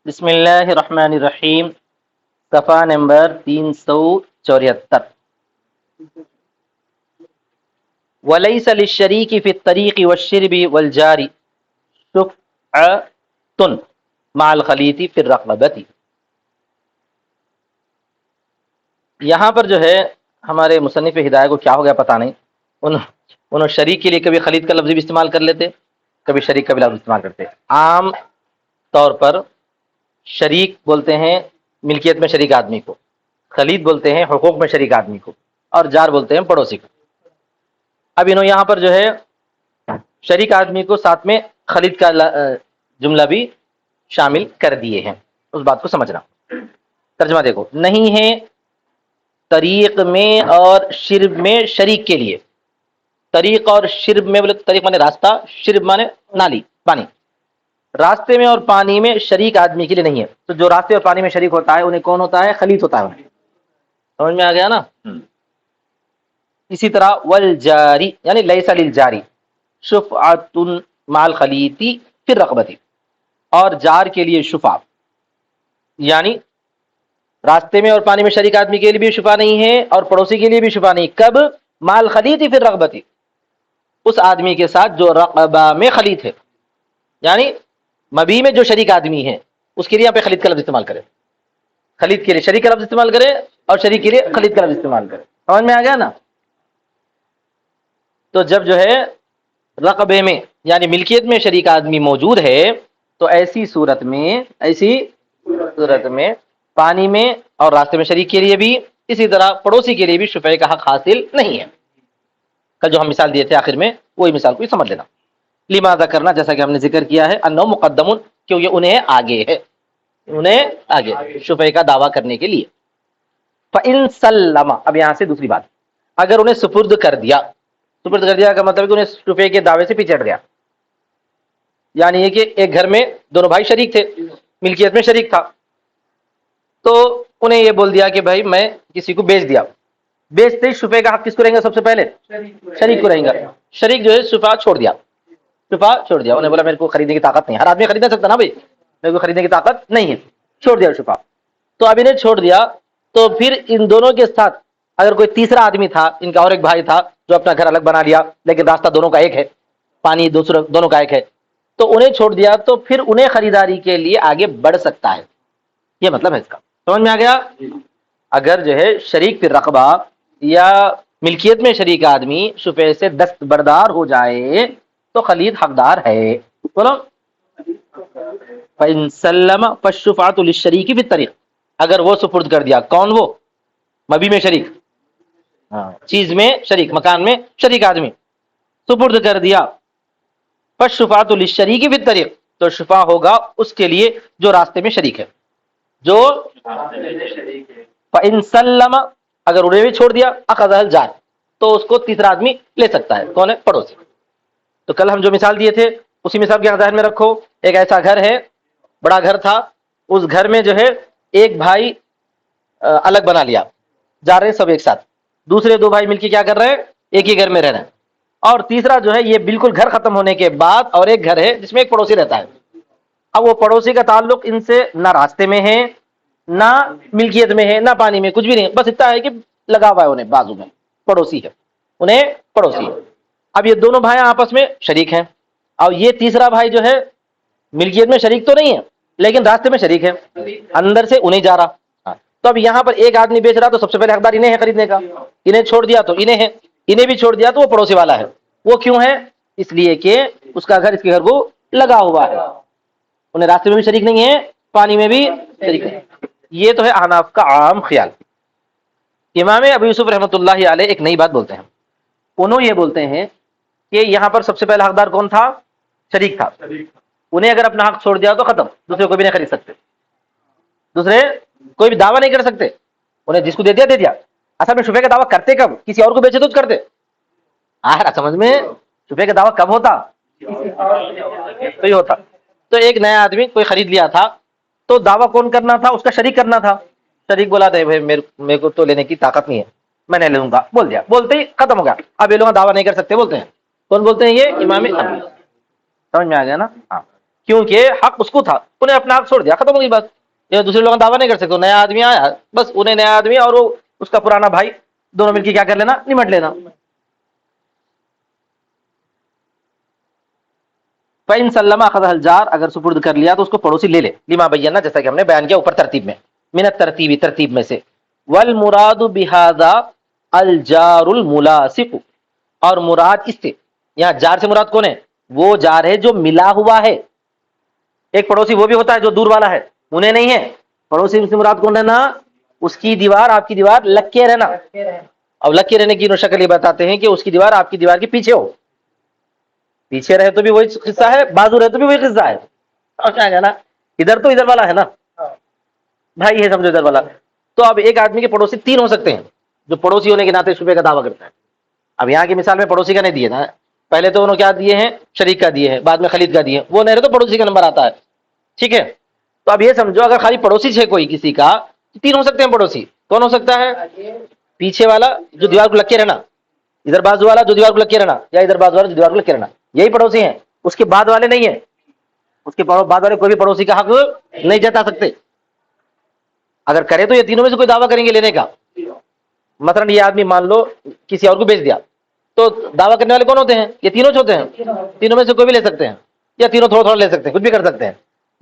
بسم اللہ الرحمن الرحیم، صفحہ نمبر 374۔ وَلَيْسَ لِلشَّرِيكِ فِي الطَّرِيقِ وَالشِّرْبِ وَالْجَارِ شُفْعَةٌ مَعَ الْخَلِيطِ فِي الرَّقْبَةِ۔ یہاں پر جو ہے ہمارے مصنف ہدایہ کو کیا ہو گیا پتہ نہیں، انہوں شریک کے لیے کبھی خلید کا لفظ بھی استعمال کر لیتے، کبھی شریک کا بھی لفظ استعمال کرتے۔ عام طور پر شریک بولتے ہیں ملکیت میں شریک آدمی کو، خلید بولتے ہیں حقوق میں شریک آدمی کو، اور جار بولتے ہیں پڑوسی کو۔ اب انہوں یہاں پر جو ہے شریک آدمی کو ساتھ میں خلید کا جملہ بھی شامل کر دیے ہیں، اس بات کو سمجھنا۔ ترجمہ دیکھو، نہیں ہے طریق میں اور شرب میں شریک کے لیے۔ طریق اور شرب میں بولے، طریق مانے راستہ، شرب مانے نالی پانی، راستے میں اور پانی میں شریک آدمی کے لیے نہیں ہے۔ تو جو راستے اور پانی میں شریک ہوتا ہے انہیں کون ہوتا ہے؟ خلید ہوتا ہے۔ سمجھ میں آ گیا نا؟ اسی طرح والجاری یعنی لیس للجاری شفعۃ مع الخلیط فی الرقبۃ، اور جار کے لیے شفع یعنی راستے میں اور پانی میں شریک آدمی کے لیے بھی شفع نہیں ہے اور پڑوسی کے لیے بھی شفع نہیں۔ کب؟ مع الخلیط فی الرقبۃ، اس آدمی کے ساتھ جو رقبہ میں خلیط ہے، یعنی مبی میں جو شریک آدمی ہے اس کے لیے یہاں پہ خلید کا لفظ استعمال کرے، خلید کے لیے شریک کا لفظ استعمال کرے اور شریک کے لیے خلید کا لفظ استعمال کرے۔ سمجھ میں آ گیا نا؟ تو جب جو ہے رقبے میں یعنی ملکیت میں شریک آدمی موجود ہے تو ایسی صورت میں پانی میں اور راستے میں شریک کے لیے بھی، اسی طرح پڑوسی کے لیے بھی شفعے کا حق حاصل نہیں ہے۔ کل جو ہم مثال دیے تھے آخر میں وہی مثال کو سمجھ لینا۔ لماذا کرنا، جیسا کہ ہم نے ذکر کیا ہے، انہ مقدم، کیونکہ انہیں آگے ہے، انہیں آگے شفعے کا دعویٰ کرنے کے لیے۔ فَإِن سَلَّمَ، اب یہاں سے دوسری بات، اگر انہیں سپرد کر دیا، سپرد کر دیا کا مطلب کہ انہیں شفعے کے دعوے سے پیچھے ہٹ گیا، یعنی یہ کہ ایک گھر میں دونوں بھائی شریک تھے، ملکیت میں شریک تھا، تو انہیں یہ بول دیا کہ بھائی میں کسی کو بیچ دیا، بیچتے ہی شفعے کا حق کس کو رہیں گا؟ سب سے پہلے شریک کو رہیں گا۔ شریک جو ہے شفعہ چھوڑ دیا، انہیں بولا میرے کو خریدنے کی طاقت نہیں، ہر آدمی خرید نہیں سکتا نا بھائی، میرے کو خریدنے کی طاقت نہیں ہے، چھوڑ دیا شفعہ۔ تو اب انہیں چھوڑ دیا تو پھر ان دونوں کے ساتھ اگر کوئی تیسرا آدمی تھا، ان کا اور ایک بھائی تھا جو اپنا گھر الگ بنا لیا لیکن راستہ دونوں کا ایک ہے، پانی دونوں کا ایک ہے، تو انہیں چھوڑ دیا تو پھر انہیں خریداری کے لیے آگے بڑھ سکتا ہے، یہ مطلب ہے اس کا۔ سمجھ میں آ گیا؟ اگر جو ہے شریک فی الرقبہ یا ملکیت میں شریک آدمی شفعے سے دستبردار ہو جائے تو خلید حقدار ہے۔ بولو فَإِن سَلَّمَ فَالشُّفْعَةُ لِلشَّرِيكِ فِي الطَّرِيقِ، اگر وہ سپرد کر دیا، کون؟ وہ مبی میں شریک، چیز میں شریک، مکان میں شریک آدمی سپرد کر دیا، فَالشُّفْعَةُ لِلشَّرِيكِ فِي الطَّرِيقِ، تو شفع ہوگا اس کے لیے جو راستے میں شریک ہے، جو فَإِن سَلَّمَ، اگر انہیں بھی چھوڑ دیا، أَخَذَهَا الْجَارِ، تو اس کو تیسرا آدمی لے سکتا ہے، کون ہے؟ پڑوسی۔ تو کل ہم جو مثال دیے تھے اسی مثال کے ذہن میں رکھو، ایک ایسا گھر ہے، بڑا گھر تھا، اس گھر میں جو ہے ایک بھائی الگ بنا لیا، جا رہے ہیں سب ایک ساتھ، دوسرے دو بھائی مل کے کیا کر رہے ہیں؟ ایک ہی گھر میں رہ رہے ہیں، اور تیسرا جو ہے یہ بالکل گھر ختم ہونے کے بعد اور ایک گھر ہے جس میں ایک پڑوسی رہتا ہے۔ اب وہ پڑوسی کا تعلق ان سے نہ راستے میں ہے، نہ ملکیت میں ہے، نہ پانی میں، کچھ بھی نہیں، بس اتنا ہے کہ لگا ہوا ہے انہیں بازو میں، پڑوسی ہے، انہیں پڑوسی ہے۔ اب یہ دونوں بھائی آپس میں شریک ہیں، اور یہ تیسرا بھائی جو ہے ملکیت میں شریک تو نہیں ہے لیکن راستے میں شریک ہے، اندر سے انہیں جا رہا۔ تو اب یہاں پر ایک آدمی بیچ رہا تو سب سے پہلے حقدار انہیں ہے خریدنے کا، انہیں چھوڑ دیا تو انہیں ہے، انہیں بھی چھوڑ دیا تو وہ پڑوسی والا ہے۔ وہ کیوں ہے؟ اس لیے کہ اس کا گھر اس کے گھر کو لگا ہوا ہے، انہیں راستے میں بھی شریک نہیں ہے، پانی میں بھی شریک نہیں۔ یہ تو ہے احناف کا عام خیال۔ امام ابو یوسف رحمۃ اللہ علیہ ایک نئی بات بولتے ہیں، انہوں یہ بولتے ہیں کہ یہاں پر سب سے پہلا حقدار کون تھا؟ شریک تھا، انہیں اگر اپنا حق چھوڑ دیا تو ختم، دوسرے کو بھی نہیں خرید سکتے، دوسرے کوئی بھی دعویٰ نہیں کر سکتے، انہیں جس کو دے دیا دے دیا۔ اصل میں شفعے کا دعویٰ کرتے کب؟ کسی اور کو بیچے تو کرتے، آ رہا سمجھ میں؟ شفعے کا دعویٰ کب ہوتا؟ تو یہ ہوتا، تو ایک نیا آدمی کوئی خرید لیا تھا تو دعویٰ کون کرنا تھا؟ اس کا شریک کرنا تھا۔ شریک بولا تھا بھائی میرے کو تو لینے کی طاقت نہیں ہے، میں نہیں لوں گا، بول دیا، بولتے ہی ختم ہو گیا۔ اب یہ لوگ دعویٰ نہیں کر سکتے، بولتے ہیں، کون بولتے ہیں؟ یہ امام ابو۔ سمجھ میں آ گیا نا؟ ہاں۔ کیونکہ حق اس کو تھا، انہیں اپنا حق چھوڑ دیا، ختم ہو گئی بات. یہ دوسرے لوگ دعویٰ نہیں کر سکتے. نیا آدمی آیا، بس انہیں نیا آدمی اور وہ اس کا پرانا بھائی دونوں مل کے کیا کر لینا، نمٹ لینا. فَإِن سَلَّمَ أَخَذَهَا الْجَارُ، اگر سپرد کر لیا تو اس کو پڑوسی لے لے. لما بینا، جیسا کہ ہم نے بیان کیا اوپر ترتیب میں، من الترتیبی، ترتیب میں سے. وَالْمُرَادُ بِهَذَا الْجَارُ الْمُلَاصِقُ، اور مراد اس سے، یہاں جار سے مراد کون ہے؟ وہ جار ہے جو ملا ہوا ہے. ایک پڑوسی وہ بھی ہوتا ہے جو دور والا ہے، انہیں نہیں ہے. پڑوسی سے مراد کون رہنا؟ اس کی دیوار آپ کی دیوار لگ کے رہنا. اب لگ کے رہنے کی شکل یہ بتاتے ہیں کہ اس کی دیوار آپ کی دیوار کے پیچھے ہو. پیچھے رہے تو بھی وہی قصہ ہے، بازو رہے تو بھی وہی قصہ ہے. اور کیا کہنا، ادھر تو ادھر والا ہے نا بھائی، یہ سمجھو ادھر والا. تو اب ایک آدمی کے پڑوسی تین ہو سکتے ہیں جو پڑوسی ہونے کے ناطے شبے کا دعویٰ کرتا ہے. اب یہاں کی مثال میں پڑوسی کا نہیں دیے نا، پہلے تو انہوں کیا دیے ہیں؟ شریک کا دیے ہیں، بعد میں خلید کا دیے ہیں. وہ نہیں رہے تو پڑوسی کا نمبر آتا ہے. ٹھیک ہے، تو اب یہ سمجھو اگر خالی پڑوسی ہے کوئی کسی کا، تین ہو سکتے ہیں پڑوسی. کون ہو سکتا ہے؟ پیچھے والا جو دیوار کو لگ کے رہنا، ادھر بازو والا جو دیوار کو لگ کے رہنا، یا ادھر بازو والا جو دیوار کو لگ کے رہنا، یہی پڑوسی ہیں. اس کے بعد والے نہیں ہیں. اس کے بعد والے کوئی بھی پڑوسی کا حق نہیں جتا سکتے. اگر کرے تو یہ تینوں میں سے کوئی دعویٰ کریں گے لینے کا. مثلا یہ آدمی مان لو کسی اور کو بیچ دیا، تو دعویٰ کرنے والے کون ہوتے ہیں؟ یہ تینوں ہوتے ہیں. تینوں میں سے کوئی بھی لے سکتے ہیں، یا تینوں تھوڑا تھوڑا لے سکتے ہیں، کچھ بھی کر سکتے ہیں.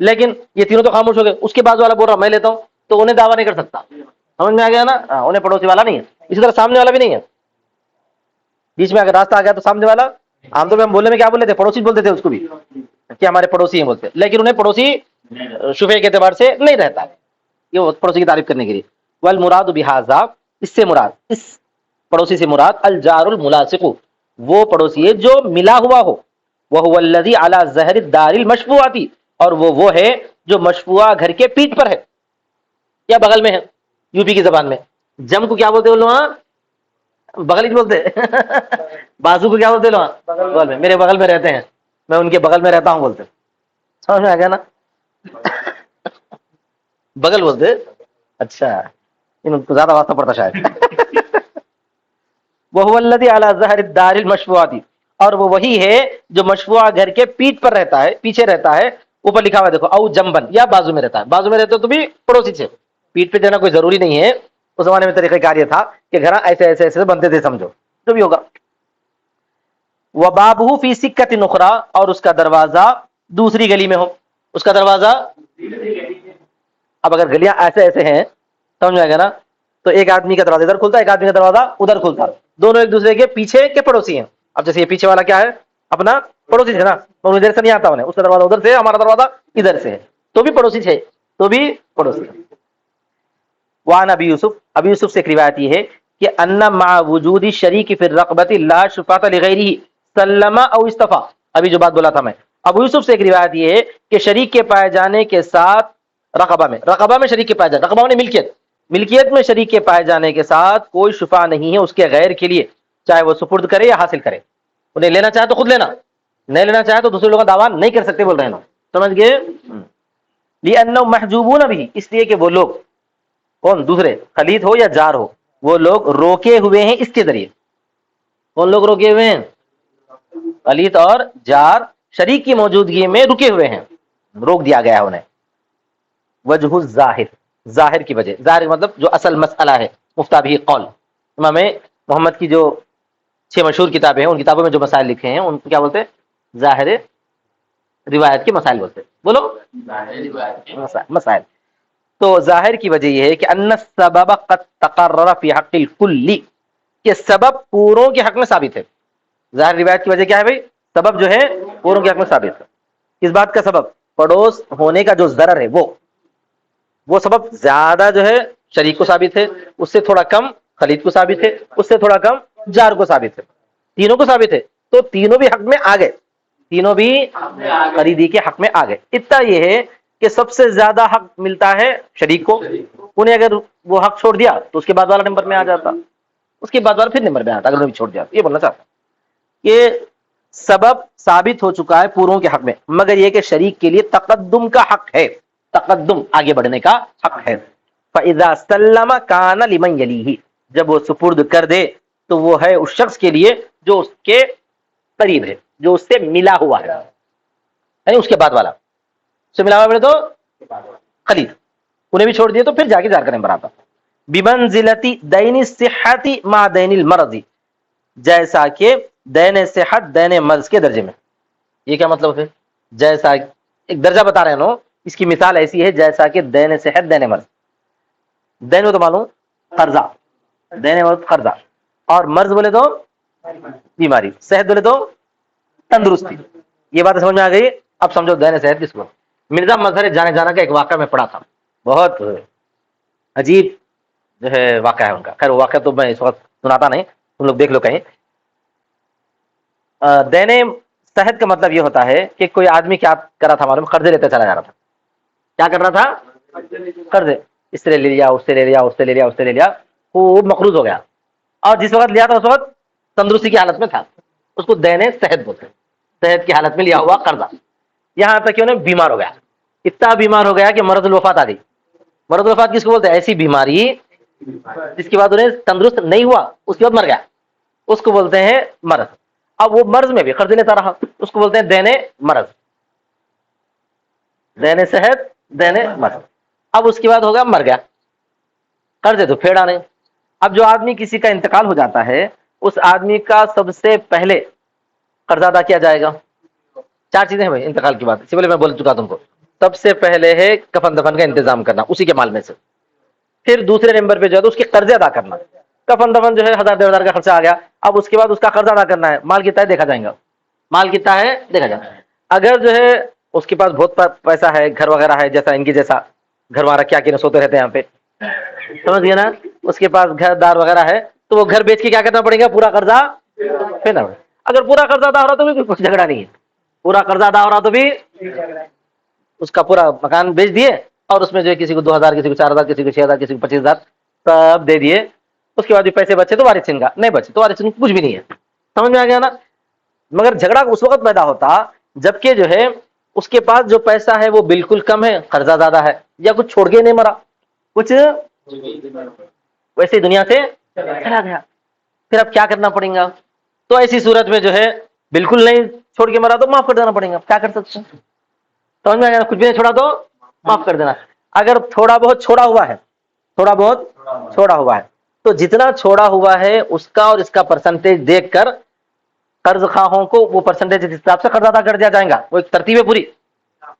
لیکن یہ تینوں تو خاموش ہو گئے. اس کے بعد والا بول رہا میں لیتا ہوں، تو انہیں دعویٰ نہیں کر سکتا. سمجھ میں آ گیا نا؟ انہیں پڑوسی والا نہیں ہے. اسی طرح سامنے والا بھی نہیں ہے. بیچ میں اگر راستہ آ گیا تو سامنے والا، عام طور پہ ہم بولنے میں کیا بولتے تھے؟ پڑوسی بولتے تھے اس کو بھی کہ ہمارے پڑوسی ہیں بولتے، لیکن انہیں پڑوسی شفے کے اعتبار سے نہیں رہتا. یہ پڑوسی کی تعریف کرنے کے لیے. والمراد بہذا، اس سے مراد، اس پڑوسی سے مراد الجار الملاصق، وہ پڑوسی ہے جو ملا ہوا ہو. وهو الذي على ظهر الدار المشفوعه، اور وہ ہے جو مشفوعہ گھر کے پیٹ پر ہے یا بغل میں ہے. یو پی کی زبان میں جم کو کیا بولتے ہیں لوگ؟ بغل ہی بولتے. بازو کو کیا بولتے لوگ؟ بغل میں. میرے بغل میں رہتے ہیں، میں ان کے بغل میں رہتا ہوں بولتے. سمجھ میں آ گیا نا؟ بغل بولتے. اچھا، ان کو زیادہ واسطہ پڑتا شاید. وهو الذي على ظهر الدار المشفوعه، اور وہ وہی ہے جو مشفوعہ گھر کے پیٹ پر رہتا ہے، پیچھے رہتا ہے. اوپر لکھا ہوا ہے دیکھو، او جنبن، یا بازو میں رہتا ہے. بازو میں رہتے تو بھی پڑوسی سے. پیٹ پہ دینا کوئی ضروری نہیں ہے. اس زمانے میں طریقہ کار یہ تھا کہ گھر ایسے ایسے ایسے بنتے تھے، سمجھو جو بھی ہوگا. وبابہ فی سکۃ اخری، اور اس کا دروازہ دوسری گلی میں ہو. اس کا دروازہ، اب اگر گلیاں ایسے ایسے ہیں، سمجھ میں آ گیا نا؟ تو ایک آدمی کا دروازہ ادھر کھلتا ہے، ایک آدمی کا دروازہ ادھر کھلتا ہے. دونوں ایک دوسرے کے پیچھے کے پڑوسی ہیں. اب جیسے یہ پیچھے والا کیا ہے؟ اپنا پڑوسی ہے نا، اور ادھر سے نہیں آتا انہیں، اس کا دروازہ ادھر سے ہے، ہمارا دروازہ ادھر سے ہے، تو بھی پڑوسی ہے، تو بھی پڑوسی ہے. وعن ابی یوسف، ابی یوسف سے ایک روایت یہ ہے کہ ان مع وجود الشریک فی الرقبۃ لا شفاعۃ لغیرہ سلم او استفا. ابھی جو بات بولا تھا میں، ابو یوسف سے ایک روایت یہ ہے کہ شریک کے پائے جانے کے ساتھ، رقبہ میں شریک کے پائے جانے، رقبہ میں ملکیت میں شریک کے پائے جانے کے ساتھ کوئی شفا نہیں ہے اس کے غیر کے لیے، چاہے وہ سپرد کرے یا حاصل کرے. انہیں لینا چاہے تو خود لینا، نہیں لینا چاہے تو دوسرے لوگوں کا دعویٰ نہیں کر سکتے، بول رہے ہیں نا. سمجھ گئے؟ لأنهم محجوبون به، اس لیے کہ وہ لوگ، کون؟ دوسرے، خلید ہو یا جار ہو، وہ لوگ روکے ہوئے ہیں اس کے ذریعے. کون لوگ روکے ہوئے ہیں؟ خلید اور جار شریک کی موجودگی میں رکے ہوئے ہیں، روک دیا گیا ہے انہیں. وجہ الظاہر، ظاہر کی وجہ، ظاہر مطلب جو اصل مسئلہ ہے، مفتابہ قول. امام محمد کی جو 6 مشہور کتابیں ہیں، ان کتابوں میں جو مسائل لکھے ہیں ان کو کیا بولتے ہیں؟ ظاہر روایت کے مسائل بولتے ہیں. بولو، مسائل. تو ظاہر کی وجہ یہ ہے کہ ان السبب قد تقرر فی حق الکل، کہ سبب پوروں کے حق میں ثابت ہے. ظاہر روایت کی وجہ کیا ہے بھائی؟ سبب جو ہے پوروں کے حق میں ثابت ہے. اس بات کا سبب پڑوس ہونے کا جو ضرر ہے، وہ سبب زیادہ جو ہے شریک کو ثابت ہے، اس سے تھوڑا کم خلید کو ثابت ہے، اس سے تھوڑا کم جار کو ثابت ہے، تینوں کو ثابت ہے. تو تینوں بھی حق میں آ گئے، تینوں بھی خریدی کے حق میں آ گئے. اتنا یہ ہے کہ سب سے زیادہ حق ملتا ہے شریک کو. انہیں اگر وہ حق چھوڑ دیا تو اس کے بعد والا نمبر میں آ جاتا، اس کے بعد والا پھر نمبر میں آتا اگر انہوں نے چھوڑ دیا. یہ بولنا چاہتا کہ سبب ثابت ہو چکا ہے پوروں کے حق میں، مگر یہ کہ شریک کے لیے تقدم کا حق ہے، تقدم آگے بڑھنے کا حق ہے. فَإِذَا سَلَّمَ كَانَ لِمَنْ يَلِيهِ، جب وہ سپرد کر دے تو وہ ہے اس شخص کے لیے جو اس کے قریب ہے، جو اس سے ملا ہوا ہے، یعنی اس کے بعد والا. سے ملا ہوا بولے تو خلیف، انہیں بھی چھوڑ دیے تو پھر جا کے 4 کا نمبر آتا. بمنزلتی دین الصحت مع دین المرض، جیسا کہ دین صحت دین مرض کے درجے میں. یہ کیا مطلب ہے؟ جیسا ایک درجہ بتا رہے ہیں نا، اس کی مثال ایسی ہے جیسا کہ دین صحت دین مرض. دین میں تو معلوم قرضہ، دین مرض قرضہ، اور مرض بولے تو بیماری، صحت بولے تو تندرستی. یہ بات سمجھ میں آ گئی؟ اب سمجھو دین صحت کس کو. مرزا مظہر جانے جانا کا ایک واقعہ میں پڑھا تھا، بہت عجیب جو ہے واقعہ ہے ان کا. خیر وہ واقعہ تو میں اس وقت سناتا نہیں، تم لوگ دیکھ لو کہیں. دین صحت کا مطلب یہ ہوتا ہے کہ کوئی آدمی کیا کر رہا تھا معلوم، قرضے لیتے چلا جا رہا تھا. کیا کر رہا تھا؟ قرضے، اس سے لے لیا، اس سے لے لیا، اس سے لے لیا، اس سے لے لیا، خوب مقروض ہو گیا. اور جس وقت لیا تھا اس وقت تندرستی کی حالت میں تھا، اس کو دین صحت بولتے ہیں. صحت کی حالت میں لیا ہوا قرضہ. یہاں تک کہ انہیں بیمار ہو گیا، اتنا بیمار ہو گیا کہ مرض الوفات آ گئی. مرض الوفات کس کو بولتے ہیں؟ ایسی بیماری جس کے بعد انہیں تندرست نہیں ہوا، اس کے بعد مر گیا، اس کو بولتے ہیں مرض. اب وہ مرض میں بھی قرض لیتا رہا، اس کو بولتے ہیں دین مرض. دین صحت دین مرض. اب اس کے بعد ہوگا مر گیا، قرضے تو پھیڑا نہیں. اب جو آدمی کسی کا انتقال ہو جاتا ہے، اس آدمی کا سب سے پہلے قرضہ ادا کیا جائے گا. 4 چیزیں ہیں بھائی انتقال کی بات، اس سے پہلے میں بول چکا تم کو. سب سے پہلے ہے کفن دفن کا انتظام کرنا اسی کے مال میں سے. پھر دوسرے نمبر پہ جو ہے اس کے قرضے ادا کرنا. کفن دفن جو ہے 1000 1500 کا خرچہ آ گیا، اب اس کے بعد اس کا قرضہ ادا کرنا ہے. مال کتنا ہے دیکھا جائے گا، مال کتنا ہے دیکھا جائے گا. اگر جو ہے اس کے پاس بہت پیسہ ہے، گھر وغیرہ ہے، جیسا ان کی جیسا گھر وغیرہ کیا کہ سوتے رہتے ہیں یہاں پہ، سمجھ گئے نا، اس کے پاس گھر دار وغیرہ ہے، تو وہ گھر بیچ کے کیا کرنا پڑے گا؟ پورا قرضہ پھر. اگر پورا قرضہ ادا ہو رہا تو بھی کچھ جھگڑا نہیں ہے، پورا قرضہ ادا ہو رہا تو بھی اس کا پورا مکان بیچ دیے، اور اس میں جو ہے کسی کو 2000، کسی کو 4000، کسی کو 6000، کسی کو 25000 سب دے دیے. اس کے بعد بھی پیسے بچے تو وارثین کا، نہیں بچے تو وارثین کو کچھ بھی نہیں ہے. سمجھ میں آ گیا نا. مگر جھگڑا اس وقت پیدا ہوتا جبکہ جو ہے اس کے پاس جو پیسہ ہے وہ بالکل کم ہے، قرضہ زیادہ ہے، یا کچھ چھوڑ کے نہیں مرا، کچھ ویسے دنیا سے چلا گیا. پھر اب کیا کرنا پڑے گا؟ تو ایسی صورت میں جو ہے بالکل نہیں چھوڑ کے مرا تو معاف کر دینا پڑے گا. کیا کر سکتے ہیں؟ سمجھ میں آ گیا؟ کچھ بھی نہیں چھوڑا تو معاف کر دینا. اگر تھوڑا بہت چھوڑا ہوا ہے، تھوڑا بہت چھوڑا ہوا ہے، تو جتنا چھوڑا ہوا ہے اس کا اور اس کا پرسنٹیج دیکھ کر قرض خواہوں کو وہ پرسنٹیج جس حساب سے قرض ادا کر دیا جائے گا. وہ ایک ترتیب ہے،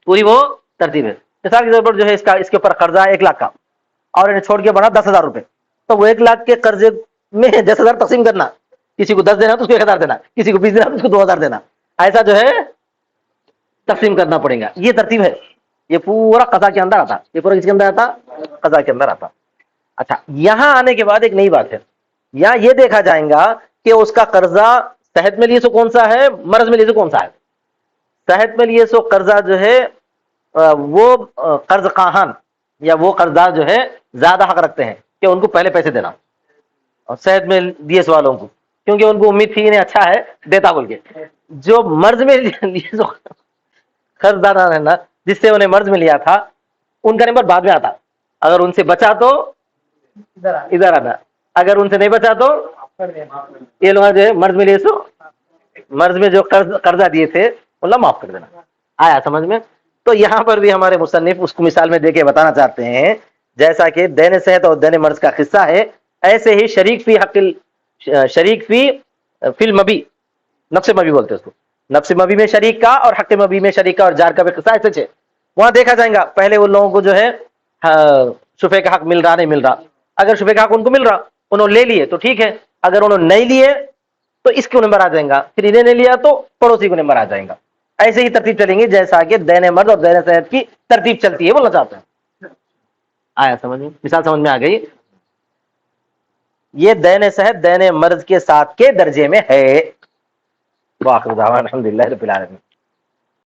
پوری وہ ترتیب ہے. مثال کے طور پر جو ہے اس کے اوپر قرضہ ہے 1 لاکھ کا، اور انہیں چھوڑ کے بنا 10,000 روپے، تو وہ 1 لاکھ کے قرضے میں 10,000 تقسیم کرنا. کسی کو 10 دینا تو اس کو 1,000 دینا، کسی کو 20 دینا تو اس کو 2,000 دینا. ایسا جو ہے تقسیم کرنا پڑے گا. یہ ترتیب ہے. یہ پورا قضا کے اندر آتا. یہ پورا کس کے اندر آتا؟ قضا کے اندر آتا. اچھا، یہاں آنے کے بعد ایک نئی بات ہے. یہاں یہ دیکھا جائے گا کہ اس کا قرضہ صحت میں لیے سو کون سا ہے، مرض میں لیے سو کون سا ہے. صحت میں لیے سو قرضہ جو ہے وہ قرض خواہان یا وہ قرضدار جو ہے زیادہ حق رکھتے ہیں کہ ان کو پہلے پیسے دینا، اور صحت میں دیے والوں کو، کیونکہ ان کو امید تھی انہیں اچھا ہے دیتا بول کے. جو مرض میں لیے سو قرضدار ہے نا، جس سے انہیں مرض میں لیا تھا، ان کا نمبر بعد میں آتا. اگر ان سے بچا تو ادھر آنا، اگر ان سے نہیں بچا تو یہ لوگ جو ہے مرض میں لیے سو مرض میں جو قرضہ دیے تھے اللہ معاف کر دینا. آیا سمجھ میں؟ تو یہاں پر بھی ہمارے مصنف اس کو مثال میں دے کے بتانا چاہتے ہیں، جیسا کہ دین صحت اور دین مرض کا قصہ ہے، ایسے ہی شریک فی المبی، نفس مبی بولتے ہیں اس کو، نفس مبی میں شریک کا اور حق مبی میں شریک کا اور جار کا بھی قصہ ایسے ہے. وہاں دیکھا جائے گا پہلے ان لوگوں کو جو ہے شفے کا حق مل رہا نہیں مل رہا. اگر شفے کا حق ان کو مل رہا، انہوں نے لے لیے تو ٹھیک ہے. اگر انہوں نے نہیں لیے تو اس کو نمبر آ جائے گا، پھر انہیں نہیں لیا تو پڑوسی کو نمبر آ جائے گا. ایسے ہی ترتیب چلیں گی جیسا کہ دین مرد اور دین صحت کی ترتیب چلتی ہے، بولنا چاہتے ہیں. آیا سمجھ میں؟ مثال سمجھ میں آ گئی؟ یہ دین صحت دین مرض کے ساتھ کے درجے میں ہے. واخر دعوانا الحمدللہ رب العالمین.